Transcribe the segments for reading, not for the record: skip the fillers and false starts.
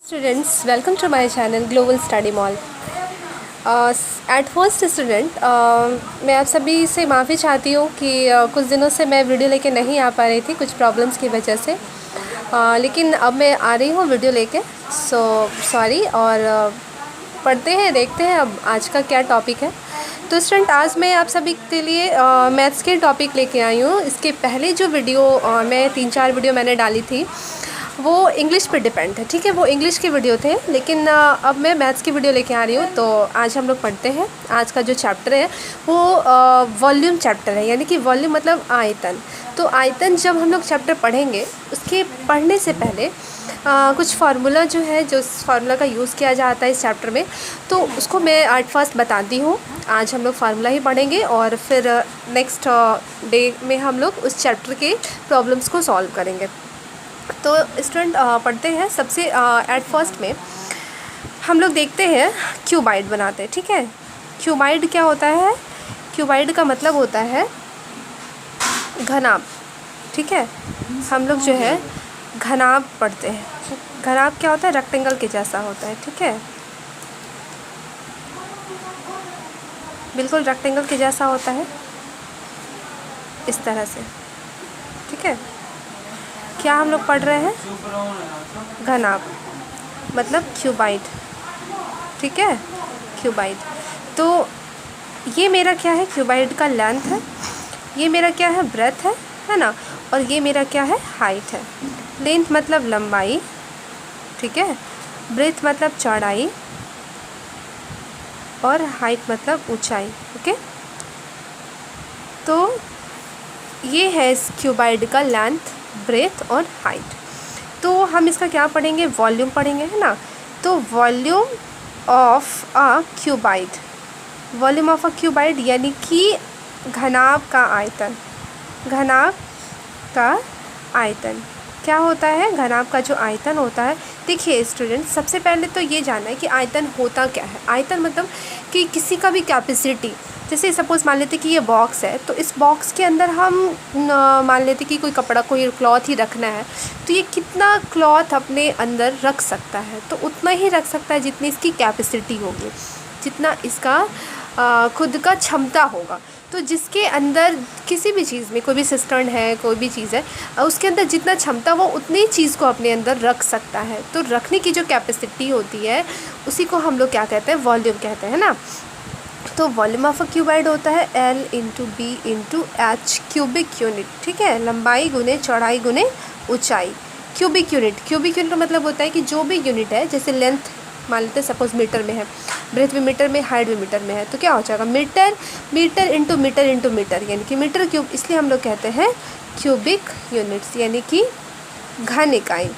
Students, welcome to my channel Global Study Mall. At first student, मैं आप सभी से माफ़ी चाहती हूँ कि कुछ दिनों से मैं वीडियो लेके नहीं आ पा रही थी कुछ प्रॉब्लम्स की वजह से, लेकिन अब मैं आ रही हूँ वीडियो लेके, सो सॉरी। और पढ़ते हैं, देखते हैं अब आज का क्या टॉपिक है। तो स्टूडेंट, आज मैं आप सभी के लिए मैथ्स के टॉपिक लेके आई हूँ। इसके पहले जो वीडियो मैं 3-4 वीडियो मैंने डाली थी वो इंग्लिश पे डिपेंड है, ठीक है, वो इंग्लिश के वीडियो थे, लेकिन अब मैं मैथ्स की वीडियो लेके आ रही हूँ। तो आज हम लोग पढ़ते हैं। आज का जो चैप्टर है वो वॉल्यूम चैप्टर है, यानी कि वॉल्यूम मतलब आयतन। तो आयतन जब हम लोग चैप्टर पढ़ेंगे, उसके पढ़ने से पहले कुछ फार्मूला जो है, जो फार्मूला का यूज़ किया जाता है इस चैप्टर में, तो उसको मैं एट फर्स्ट बताती हूँ। आज हम लोग फार्मूला ही पढ़ेंगे और फिर नेक्स्ट डे में हम लोग उस चैप्टर के प्रॉब्लम्स को सॉल्व करेंगे। तो स्टूडेंट, पढ़ते हैं। सबसे एट फर्स्ट में हम लोग देखते हैं क्यूबाइड बनाते हैं, ठीक है। क्यूबाइड क्या होता है? क्यूबाइड का मतलब होता है घनाभ, ठीक है। हम लोग जो है घनाभ पढ़ते हैं। घनाभ क्या होता है? रेक्टेंगल के जैसा होता है, ठीक है, बिल्कुल रेक्टेंगल के जैसा होता है, इस तरह से, ठीक है। क्या हम लोग पढ़ रहे हैं? घनाभ मतलब क्यूबाइड, ठीक है, क्यूबाइड। तो ये मेरा क्या है? क्यूबाइड का लेंथ है, ये मेरा क्या है? ब्रेथ है ना, और ये मेरा क्या है? हाइट है। लेंथ मतलब लंबाई, ठीक है, ब्रेथ मतलब चौड़ाई, और हाइट मतलब ऊंचाई, ओके। तो ये है इस क्यूबाइड का लेंथ, ब्रेथ और हाइट। तो हम इसका क्या पढ़ेंगे? वॉल्यूम पढ़ेंगे, है ना। तो volume of a cuboid, volume of a cuboid यानी कि घनाभ का आयतन। घनाभ का आयतन क्या होता है? घनाभ का जो आयतन होता है, देखिए स्टूडेंट, सबसे पहले तो ये जानना है कि आयतन होता क्या है। आयतन मतलब कि किसी का भी कैपेसिटी, जैसे सपोज़ मान लेते कि ये बॉक्स है, तो इस बॉक्स के अंदर हम मान लेते कि कोई कपड़ा, कोई क्लॉथ ही रखना है, तो ये कितना क्लॉथ अपने अंदर रख सकता है? तो उतना ही रख सकता है जितनी इसकी कैपेसिटी होगी, जितना इसका खुद का क्षमता होगा। तो जिसके अंदर किसी भी चीज़ में, कोई भी सिस्टम है, कोई भी चीज़ है, उसके अंदर जितना क्षमता, वो उतनी चीज़ को अपने अंदर रख सकता है। तो रखने की जो कैपेसिटी होती है, उसी को हम लोग क्या कहते हैं? वॉल्यूम कहते हैं ना। तो वॉल्यूम ऑफ अ क्यूबाइड होता है L into B into H, cubic unit, ठीक है, लंबाई गुने चौड़ाई गुने ऊंचाई, क्यूबिक यूनिट। क्यूबिक यूनिट का मतलब होता है कि जो भी यूनिट है, जैसे लेंथ मान लेते हैं सपोज मीटर में है, ब्रेथ भी मीटर में, हाइट भी मीटर में है, तो क्या हो जाएगा? Metre, metre into metre into metre, यानी कि मीटर क्यूब। इसलिए हम लोग कहते हैं क्यूबिक यूनिट्स, यानी कि घन इकाई।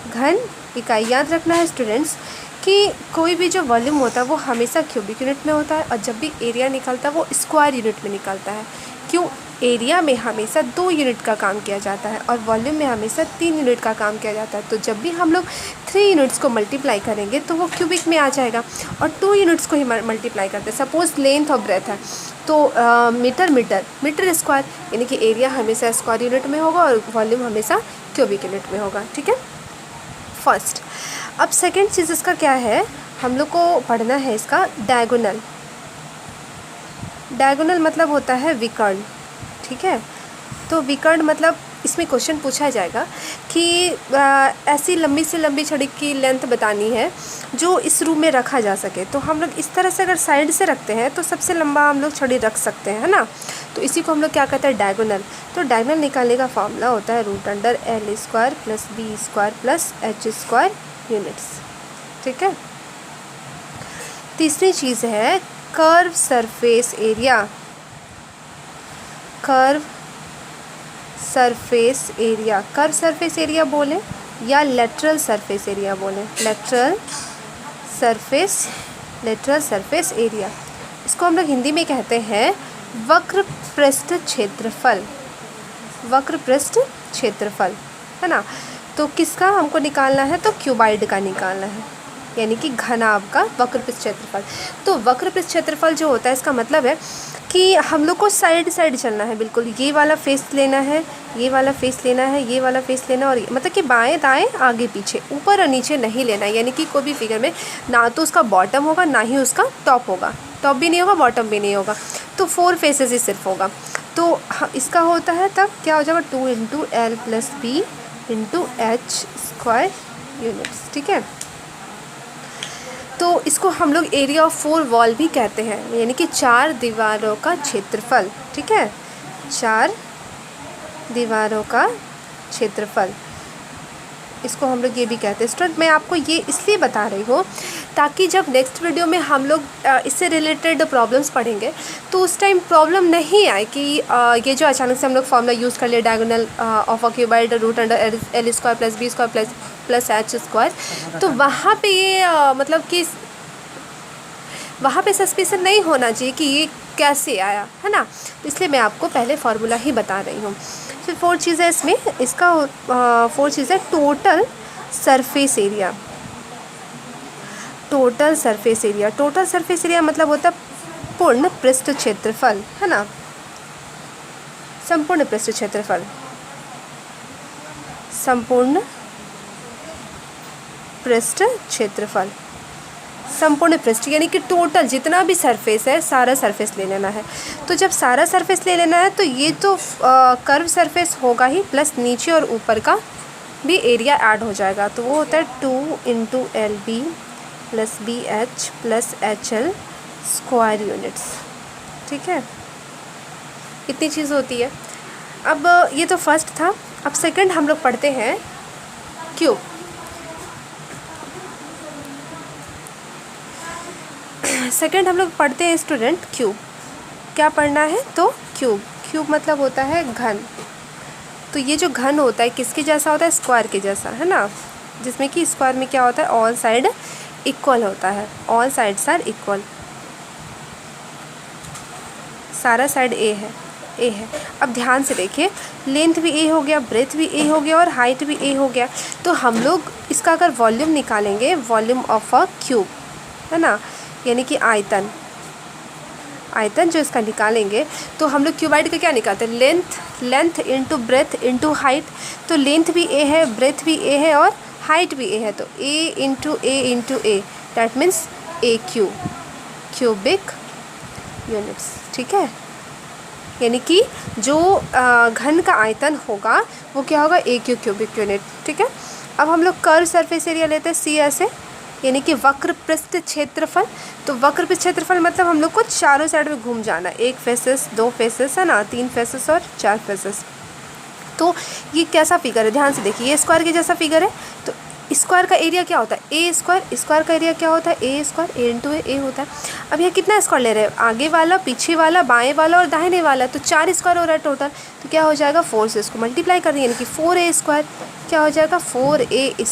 घन इकाई याद रखना है स्टूडेंट्स कि कोई भी जो वॉल्यूम होता है वो हमेशा क्यूबिक यूनिट में होता है, और जब भी एरिया निकलता है वो स्क्वायर यूनिट में निकलता है। क्यों? एरिया में हमेशा 2 यूनिट का काम किया जाता है और वॉल्यूम में हमेशा 3 यूनिट का काम किया जाता है। तो जब भी हम लोग 3 यूनिट्स को मल्टीप्लाई करेंगे तो वो क्यूबिक में आ जाएगा, और 2 यूनिट्स को ही मल्टीप्लाई करते हैं। सपोज़ लेंथ और ब्रेथ है, तो मीटर मीटर मीटर स्क्वायर, यानी कि एरिया हमेशा स्क्वायर यूनिट में होगा और वॉल्यूम हमेशा क्यूबिक यूनिट में होगा, ठीक है, फर्स्ट। अब सेकेंड चीज़ इसका क्या है? हम लोग को पढ़ना है इसका डायगोनल। डायगोनल मतलब होता है विकर्ण, ठीक है। तो विकर्ण मतलब इसमें क्वेश्चन पूछा जाएगा कि ऐसी लंबी से लंबी छड़ी की लेंथ बतानी है जो इस रूम में रखा जा सके। तो हम लोग इस तरह से अगर साइड से रखते हैं तो सबसे लंबा हम लोग छड़ी रख सकते हैं, है ना। तो इसी को हम लोग क्या कहते हैं? डायगोनल। तो डायगोनल निकालने का फॉर्मूला होता है root under L square plus B square plus H square units, ठीक है। तीसरी चीज़ है curve surface area. Curve surface area, curve surface area बोलें या लेटरल सरफेस एरिया बोलें, लेटरल सरफेस एरिया। इसको हम लोग हिंदी में कहते हैं वक्र पृष्ठ क्षेत्रफल। वक्र पृष्ठ क्षेत्रफल, है ना। तो किसका हमको निकालना है? तो क्यूबाइड का निकालना है, यानी कि घनाभ का वक्र पृष्ठ क्षेत्रफल। तो वक्र पृष्ठ क्षेत्रफल जो होता है, इसका मतलब है कि हम लोग को साइड साइड चलना है, बिल्कुल ये वाला फेस लेना है, ये वाला फेस लेना है, ये वाला फेस लेना है, और मतलब कि बाएं दाएं आगे पीछे ऊपर और नीचे नहीं लेना है। यानी कि कोई भी फिगर में ना तो उसका बॉटम होगा ना ही उसका टॉप होगा, टॉप भी नहीं होगा बॉटम भी नहीं होगा, तो 4 फेसेस ही सिर्फ होगा। तो इसका होता है तब क्या हो जाएगा 2 into L plus B into H square units. ठीक है, तो इसको हम लोग एरिया ऑफ 4 वॉल भी कहते हैं, यानी कि 4 दीवारों का क्षेत्रफल। ठीक है, 4 दीवारों का क्षेत्रफल, इसको हम लोग ये भी कहते हैं। स्टूडेंट मैं आपको ये इसलिए बता रही हूँ ताकि जब नेक्स्ट वीडियो में हम लोग इससे रिलेटेड प्रॉब्लम्स पढ़ेंगे तो उस टाइम प्रॉब्लम नहीं आए कि ये जो अचानक से हम लोग फॉर्मूला यूज़ कर लिया diagonal of a cuboid root under L square plus B square plus H square, तो वहाँ पे ये मतलब कि वहाँ पे सस्पेंशन नहीं होना चाहिए कि ये कैसे आया, है ना। इसलिए मैं आपको पहले फार्मूला ही बता रही हूँ। फिर 4 चीज़ें इसमें, इसका 4 चीज़ें total surface area. Total surface area, total surface area मतलब होता है पूर्ण पृष्ठ क्षेत्रफल, है ना, संपूर्ण पृष्ठ क्षेत्रफल, संपूर्ण पृष्ठ क्षेत्रफल, संपूर्ण पृष्ठ यानी कि टोटल जितना भी सरफेस है सारा सरफेस ले लेना है। तो जब सारा सरफेस ले लेना है तो ये तो कर्व सरफेस होगा ही, प्लस नीचे और ऊपर का भी एरिया ऐड हो जाएगा। तो वो होता है 2 into L B plus B H plus H L square units. ठीक है, इतनी चीज़ होती है। अब ये तो फर्स्ट था। अब सेकंड हम लोग पढ़ते हैं क्यूब। सेकंड हम लोग पढ़ते हैं स्टूडेंट क्यूब। क्या पढ़ना है तो क्यूब। क्यूब मतलब होता है घन। तो ये जो घन होता है किसके जैसा होता है, स्क्वायर के जैसा, है ना, जिसमें कि स्क्वायर में क्या होता है ऑल साइड इक्वल होता है, ऑल साइड्स आर इक्वल, सारा साइड ए है, ए है। अब ध्यान से देखिए, लेंथ भी ए हो गया, ब्रेथ भी ए हो गया और हाइट भी ए हो गया। तो हम लोग इसका अगर वॉल्यूम निकालेंगे, वॉल्यूम ऑफ अ क्यूब, है ना, यानी कि आयतन, आयतन जो इसका निकालेंगे तो हम लोग क्यूबाइड का क्या निकालते हैं, length into breadth into height. तो लेंथ भी ए है, ब्रेथ भी ए है और हाइट भी ए है, तो A into A that means A cubic units. ठीक है, यानी कि जो घन का आयतन होगा वो क्या होगा, ए क्यूबिक यूनिट। ठीक है, अब हम लोग कर्व सरफेस एरिया लेते हैं सी ऐसे, यानी कि वक्र पृष्ठ क्षेत्रफल। तो वक्र पृष्ठ क्षेत्रफल मतलब हम लोग को चारों साइड में घूम जाना, 1 फेसेस 2 फेसेस, है ना, 3 फेसेस और 4 फेसेस। तो ये कैसा फिगर है, ध्यान से देखिए, ये स्क्वायर के जैसा फिगर है। तो स्क्वायर का एरिया क्या होता है, ए स्क्वायर। स्क्वायर का एरिया क्या होता है, ए स्क्वायर, ए इंटू ए होता है। अब यह कितना स्क्वायर ले रहे हैं, आगे वाला, पीछे वाला, बाएं वाला और दाहिने वाला, तो 4 स्क्वायर हो रहा है टोटल। तो क्या हो जाएगा, 4 से इसको मल्टीप्लाई कर देंगे, यानी कि 4a स्क्वायर क्या हो जाएगा, 4a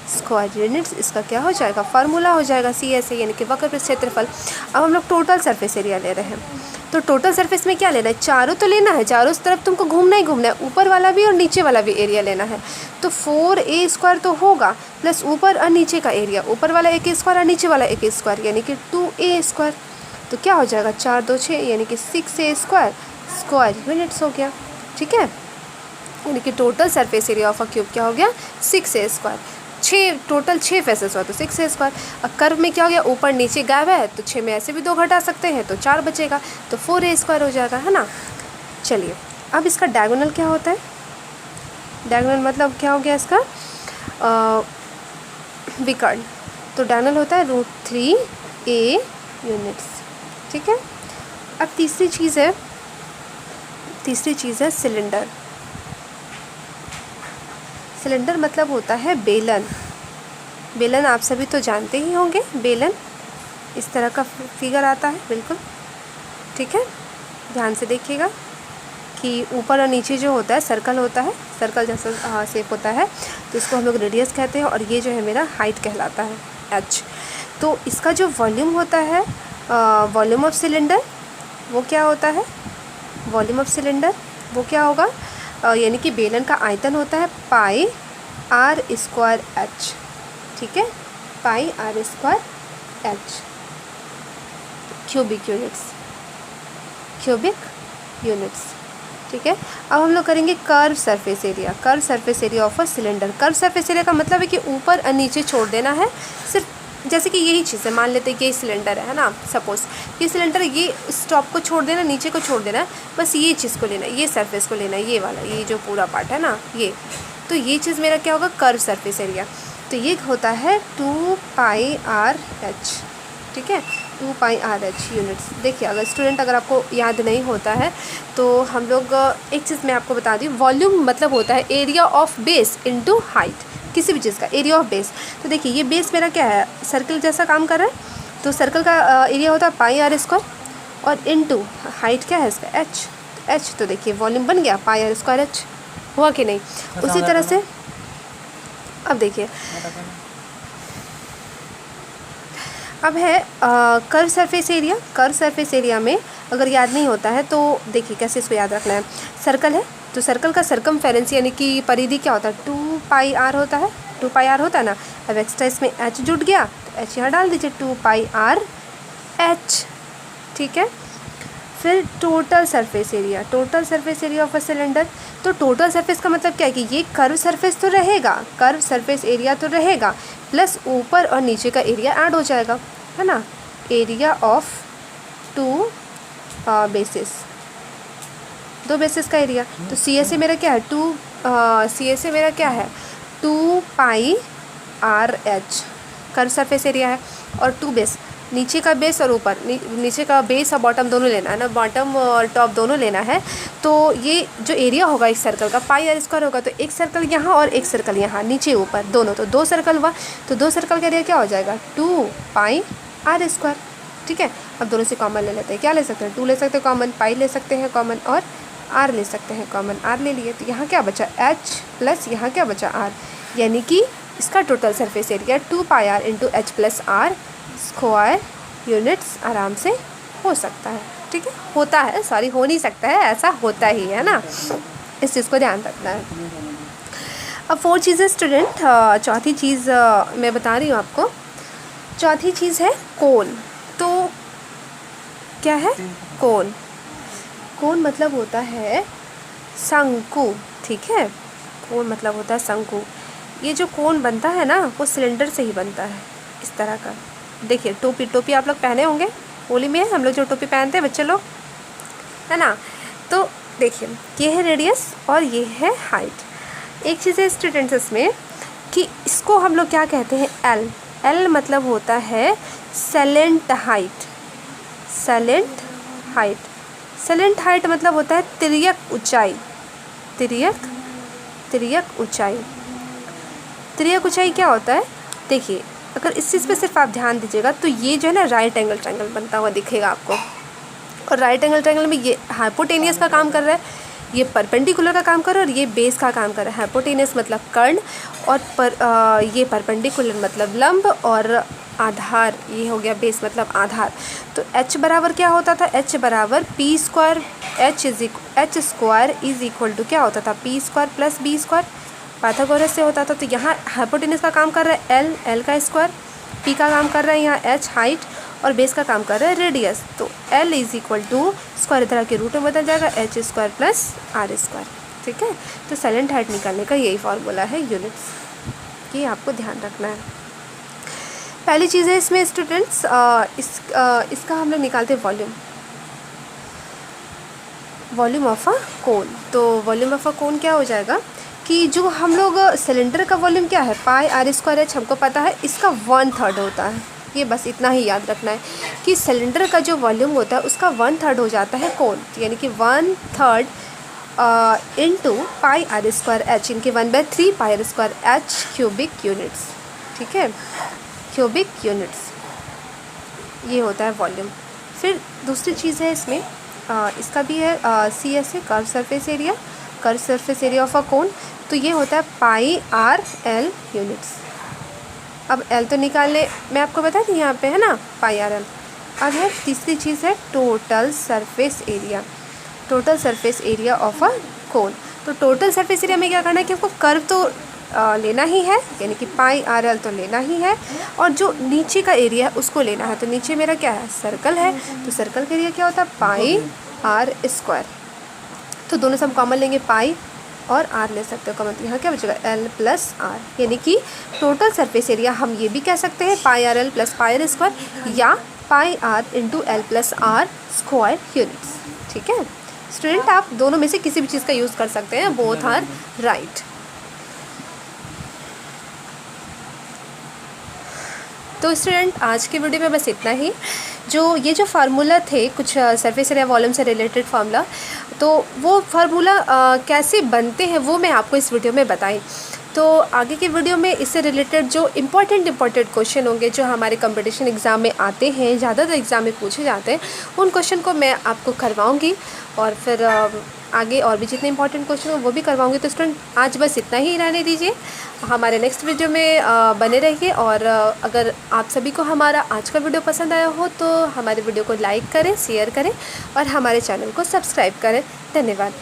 स्क्वायर यूनिट्स। इसका क्या हो जाएगा, फार्मूला हो जाएगा सी ऐसे, यानी कि वक्र पृष्ठ क्षेत्रफल। अब हम लोग टोटल सरफेस एरिया ले रहे हैं। तो टोटल सरफेस में क्या लेना है, चारों तो लेना है, चारों तरफ तुमको घूमना ही घूमना है, ऊपर वाला भी और नीचे वाला भी एरिया लेना है। तो 4a स्क्वायर तो होगा, प्लस ऊपर और नीचे का एरिया, ऊपर वाला 1 स्क्वायर और नीचे वाला 1 स्क्वायर, यानी कि 2a स्क्वायर। तो क्या हो जाएगा, 4 2 6, यानी कि 6a स्क्वायर यूनिट्स हो गया। ठीक है, यानी कि total surface area of a cube क्या हो गया, 6a स्क्वायर। 6 टोटल 6 फेसेस हुआ तो 6a स्क्वायर। अब कर्व में क्या हो गया, ऊपर नीचे गायब है, तो 6 में ऐसे भी 2 घटा सकते हैं, तो 4 बचेगा, तो 4a स्क्वायर हो जाएगा, है ना। चलिए, अब इसका डायगोनल क्या होता है, डायगोनल मतलब क्या हो गया इसका विकर्ण। तो डायगोनल होता है √3a यूनिट्स। ठीक है, अब तीसरी चीज़ है सिलेंडर। सिलेंडर मतलब होता है बेलन। बेलन आप सभी तो जानते ही होंगे, बेलन इस तरह का फिगर आता है, बिल्कुल। ठीक है, ध्यान से देखिएगा कि ऊपर और नीचे जो होता है सर्कल होता है, सर्कल जैसा शेप होता है, तो इसको हम लोग रेडियस कहते हैं, और ये जो है मेरा हाइट कहलाता है, h। तो इसका जो वॉल्यूम होता है, वॉल्यूम ऑफ सिलेंडर, वो क्या होता है, वॉल्यूम ऑफ सिलेंडर वो क्या होगा, यानी कि बेलन का आयतन होता है पाई r स्क्वायर h। ठीक है, पाई r square h cubic units. Cubic units. ठीक है, अब हम लोग करेंगे curve surface area. Curve surface area of a cylinder. Curve surface area का मतलब है कि ऊपर और नीचे छोड़ देना है, सिर्फ जैसे कि यही चीज़ है, मान लेते हैं कि ये सिलेंडर है ना, सपोज़ ये सिलेंडर, ये इस टॉप को छोड़ देना, नीचे को छोड़ देना है, बस ये चीज़ को लेना है, ये सरफेस को लेना है, ये वाला, ये जो पूरा पार्ट है ना ये, तो ये चीज़ मेरा क्या होगा, कर्व सरफेस एरिया। तो ये होता है 2πr/h। ठीक है, 2πr/h यूनिट्स। देखिए अगर स्टूडेंट, अगर आपको याद नहीं होता है तो हम लोग एक चीज़ मैं आपको बता दूँ, वॉल्यूम मतलब होता है area of base into height, किसी भी चीज़ का एरिया ऑफ बेस। तो देखिए ये बेस मेरा क्या है, सर्कल जैसा काम कर रहा है, तो सर्कल का एरिया होता है πr² और इनटू हाइट क्या है इसका, h। तो देखिए वॉल्यूम बन गया πr²h, हुआ कि नहीं। उसी तरह से अब देखिए, अब है curve surface area. Curve surface area में अगर याद नहीं होता है तो देखिए कैसे इसको याद रखना है। सर्कल है तो सर्कल का सरकमफेरेंस यानी कि परिधि क्या होता है, 2πr होता है, 2πr होता है ना। अब एक्स्ट्रा इसमें h जुड़ गया तो h यहाँ डाल दीजिए, 2πr/h। ठीक है, फिर total surface area. Total surface area of a cylinder. तो टोटल सरफेस का मतलब क्या है कि ये कर्व सरफेस तो रहेगा, कर्व सरफेस एरिया तो रहेगा, प्लस ऊपर और नीचे का एरिया ऐड हो जाएगा, है ना। एरिया ऑफ 2 बेसिस, 2 बेसिस का एरिया। तो CSA मेरा क्या है, CSA मेरा क्या है, 2πr/h कर्व सरफेस एरिया है। और 2 बेस, नीचे का बेस और ऊपर, नीचे का बेस और बॉटम दोनों लेना है ना, बॉटम और टॉप दोनों लेना है। तो ये जो एरिया होगा इस सर्कल का πr² होगा, तो एक सर्कल यहाँ और एक सर्कल यहाँ, नीचे ऊपर दोनों, तो 2 सर्कल हुआ। तो 2 सर्कल का एरिया क्या हो जाएगा, 2πr²। ठीक है, अब दोनों से कॉमन ले लेते हैं, क्या ले सकते हैं, 2 ले सकते हैं कॉमन, पाई ले सकते हैं कॉमन, और r ले सकते हैं कॉमन, r ले लिए। तो यहाँ क्या बचा, h प्लस यहाँ क्या बचा, r, यानी कि इसका total surface area 2πr × h + r² units आराम से हो सकता है। ठीक है, होता है, सॉरी हो नहीं सकता है, ऐसा होता ही है ना, इस चीज़ को ध्यान रखना है। अब 4 चीज़ें स्टूडेंट, चौथी चीज़ मैं बता रही हूँ आपको। चौथी चीज़ है कोन। तो क्या है कोन, कोन मतलब होता है शंकु। ठीक है, कोन मतलब होता है शंकु। ये जो कोन बनता है ना वो सिलेंडर से ही बनता है, इस तरह का। देखिए टोपी आप लोग पहने होंगे, होली में हम लोग जो टोपी पहनते हैं बच्चे लोग, है ना। तो देखिए ये है रेडियस और ये है हाइट। एक चीज़ है स्टूडेंट्स इसमें कि इसको हम लोग क्या कहते हैं, एल मतलब होता है सेलेंट हाइट। सेलेंट हाइट मतलब होता है तिर्यक ऊंचाई। तिर्यक ऊंचाई क्या होता है, देखिए अगर इस चीज़ पे सिर्फ आप ध्यान दीजिएगा तो ये जो है ना राइट एंगल ट्रायंगल बनता हुआ दिखेगा आपको। और राइट एंगल ट्रायंगल में ये हाइपोटेनियस का काम कर रहा है, ये परपेंडिकुलर का काम कर रहा है और ये बेस का काम कर रहा है। हाइपोटेनियस मतलब कर्ण और ये परपेंडिकुलर मतलब लंब और आधार, ये हो गया बेस मतलब आधार। तो h बराबर क्या होता था, h बराबर p² h² क्या होता था, p² + b²। पाइथागोरस से होता था। तो यहाँ हाइपोटेनस का काम कर रहा है l का स्क्वायर, p का काम कर रहा है यहाँ h हाइट और बेस का काम कर रहा है रेडियस। तो l = स्क्वायर इधर के रूट में बदल जाएगा, h² + r²। ठीक है, तो सेलेंट हाइट निकालने का यही फार्मूला है यूनिट्स, ये आपको ध्यान रखना है। पहली चीज़ है इसमें स्टूडेंट्स, इसका हम लोग निकालते हैं वॉल्यूम ऑफ अ कोन। तो वॉल्यूम ऑफ अ कोन क्या हो जाएगा कि जो हम लोग सिलेंडर का वॉल्यूम क्या है πr²h हमको पता है, इसका 1/3 होता है। ये बस इतना ही याद रखना है कि सिलेंडर का जो वॉल्यूम होता है उसका 1/3 हो जाता है कोन, यानी कि 1/3 × πr²h इनके 1/3 πr²h क्यूबिक यूनिट्स। ठीक है, क्यूबिक यूनिट्स ये होता है वॉल्यूम। फिर दूसरी चीज़ है इसमें, इसका भी है CSA curve surface area, curve surface area of a cone. तो ये होता है πrl यूनिट्स। अब l तो निकालने मैं आपको बता दी यहाँ पे है ना πrl। अब है तीसरी चीज़ है total surface area. Total surface area of a cone. तो टोटल सरफेस एरिया में क्या करना है कि आपको कर्व तो लेना ही है, यानी कि πrl तो लेना ही है, और जो नीचे का एरिया है उसको लेना है। तो नीचे मेरा क्या है, सर्कल है, तो सर्कल का एरिया क्या होता है आर स्क्वायर। तो दोनों से हम कॉमन लेंगे पाई और आर ले सकते हो कॉमन, तो यहाँ क्या बचेगा एल प्लस आर, यानी कि टोटल सरफेस एरिया हम ये भी कह सकते हैं pi R L plus pi R square या pi R into L plus R square units. ठीक है स्टूडेंट, आप दोनों में से किसी भी चीज़ का यूज़ कर सकते हैं, बोथ आर राइट। तो स्टूडेंट आज के वीडियो में बस इतना ही। ये जो फार्मूला थे कुछ सरफेस एरिया वॉल्यूम से रिलेटेड फार्मूला, तो वो फार्मूला कैसे बनते हैं वो मैं आपको इस वीडियो में बताई। तो आगे के वीडियो में इससे रिलेटेड जो इम्पोर्टेंट क्वेश्चन होंगे जो हमारे कंपटीशन एग्ज़ाम में आते हैं, ज़्यादातर एग्ज़ाम में पूछे जाते हैं, उन क्वेश्चन को मैं आपको करवाऊँगी और फिर आगे और भी जितने इंपॉर्टेंट क्वेश्चन हो वो भी करवाऊँगी। तो स्टूडेंट आज बस इतना ही रहने दीजिए, हमारे नेक्स्ट वीडियो में बने रहिए। और अगर आप सभी को हमारा आज का वीडियो पसंद आया हो तो हमारे वीडियो को लाइक करें, शेयर करें और हमारे चैनल को सब्सक्राइब करें। धन्यवाद।